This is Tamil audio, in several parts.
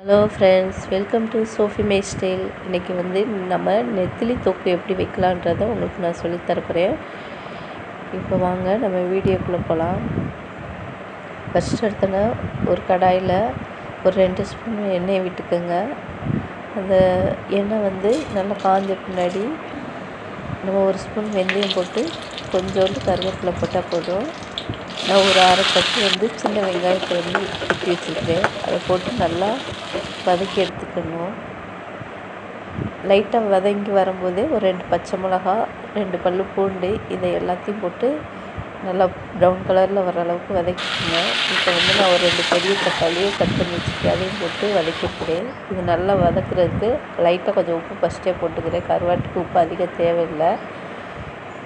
Hello friends, welcome to Sophie my style. இன்றைக்கி நம்ம நெத்திலி தொக்கு எப்படி வைக்கலான்றதை உங்களுக்கு நான் சொல்லித்தரப்போகிறேன். இப்போ வாங்க நம்ம வீடியோக்குள்ளே போகலாம். ஃபஸ்ட் எடுத்தோன்னா ஒரு கடாயில் ஒரு 2 ஸ்பூன் எண்ணெயை விட்டுக்கோங்க. அந்த எண்ணெய் நல்லா காஞ்ச பின்னாடி நம்ம ஒரு ஸ்பூன் வெந்தயம் போட்டு கொஞ்சோண்டு கருவேப்பிலை போட்டால் போதும். நான் ஒரு அரை கப்பு சின்ன வெங்காயத்தை வெட்டி வச்சுருக்கிறேன். அதை போட்டு நல்லா வதக்கி எடுத்துக்கணும். லைட்டாக வதங்கி வரும்போதே ஒரு 2 பச்சை மிளகா, 2 பல் பூண்டு, இதை எல்லாத்தையும் போட்டு நல்லா ப்ரௌன் கலரில் வர அளவுக்கு வதக்கிக்கோங்க. இப்போ நான் ஒரு 2 பெரிய தக்காளியை கட் பண்ணி வச்சுருக்கேன், அதையும் போட்டு வதக்கிக்கிறேன். இது நல்லா வதக்குறதுக்கு லைட்டாக கொஞ்சம் உப்பு ஃபஸ்ட்டே போட்டுக்கிறேன். கருவாட்டுக்கு உப்பு அதிகம் தேவையில்லை.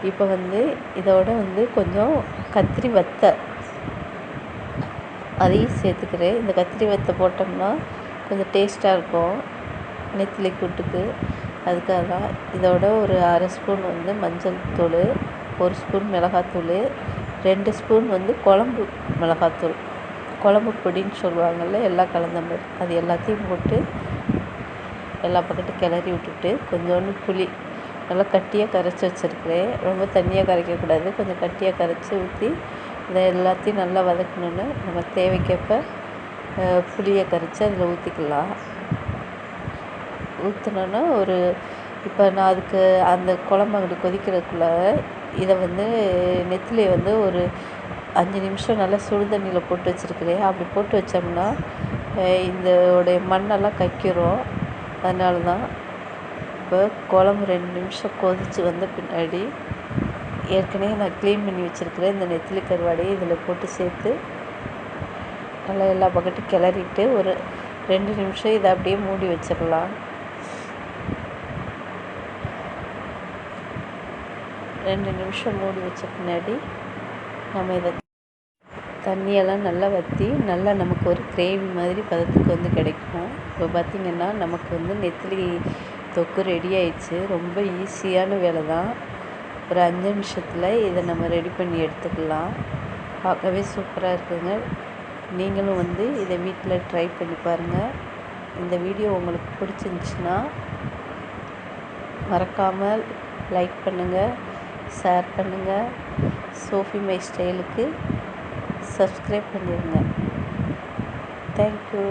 இப்போ இதோட கொஞ்சம் கத்திரி வத்தை அதையும் சேர்த்துக்கிறேன். இந்த கத்திரி வத்தை போட்டோம்னா கொஞ்சம் டேஸ்ட்டாக இருக்கும் நெத்திலி கூட்டுக்கு. அதுக்காக தான். இதோட ஒரு அரை ஸ்பூன் மஞ்சள் தூள், 1 ஸ்பூன் மிளகாத்தூள், 2 ஸ்பூன் குழம்பு மிளகாத்தூள், குழம்பு பொடின்னு சொல்லுவாங்கள்ல, எல்லாம் கலந்த மாதிரி, அது எல்லாத்தையும் போட்டு எல்லா பக்கட்டும் கிளறி விட்டுட்டு கொஞ்சோண்டு புளி நல்லா கட்டியாக கரைச்சி வச்சுருக்கிறேன். ரொம்ப தண்ணியாக கரைக்கக்கூடாது, கொஞ்சம் கட்டியாக கரைச்சி ஊற்றி இதை எல்லாத்தையும் நல்லா வதக்கணுன்னு நம்ம தேவைக்கேற்ப புளியை கரைச்சி அதில் ஊற்றிக்கலாம். ஊற்றினோன்னா இப்போ நான் அதுக்கு அந்த குழம்பு அங்கிட்டு கொதிக்கிறதுக்குள்ளே இதை நெத்திலியை ஒரு 5 நிமிஷம் நல்லா சுடு தண்ணியில் போட்டு வச்சுருக்கிறேன். அப்படி போட்டு வச்சோம்னா இதோடைய மண்ணெல்லாம் கக்கிரும். அதனால தான். இப்போ குழம்பு 2 நிமிஷம் கொதித்து வந்த பின்னாடி ஏற்கனவே நான் க்ளீன் பண்ணி வச்சுருக்கிறேன் இந்த நெத்திலி கருவாடையை இதில் போட்டு சேர்த்து நல்லா எல்லா பக்கட்டும் கிளறிட்டு ஒரு 2 நிமிஷம் இதை அப்படியே மூடி வச்சிடலாம். 2 நிமிஷம் மூடி வச்ச பின்னாடி நம்ம இதை தண்ணியெல்லாம் நல்லா வற்றி நல்லா நமக்கு ஒரு கிரேவி மாதிரி பதத்துக்கு கிடைக்கும். இப்போ பார்த்திங்கன்னா நமக்கு நெத்திலி தொக்கு ரெடி ஆயிடுச்சு. ரொம்ப ஈஸியான வேலை தான். ஒரு 5 நிமிஷத்தில் இதை நம்ம ரெடி பண்ணி எடுத்துக்கலாம். பார்க்கவே சூப்பராக இருக்குங்க. நீங்களும் இதை வீட்டில் ட்ரை பண்ணி பாருங்கள். இந்த வீடியோ உங்களுக்கு பிடிச்சிருந்துச்சின்னா மறக்காமல் லைக் பண்ணுங்கள், ஷேர் பண்ணுங்கள். சோஃபி மை ஸ்டைலுக்கு சப்ஸ்கிரைப் பண்ணிடுங்க. தேங்க்யூ.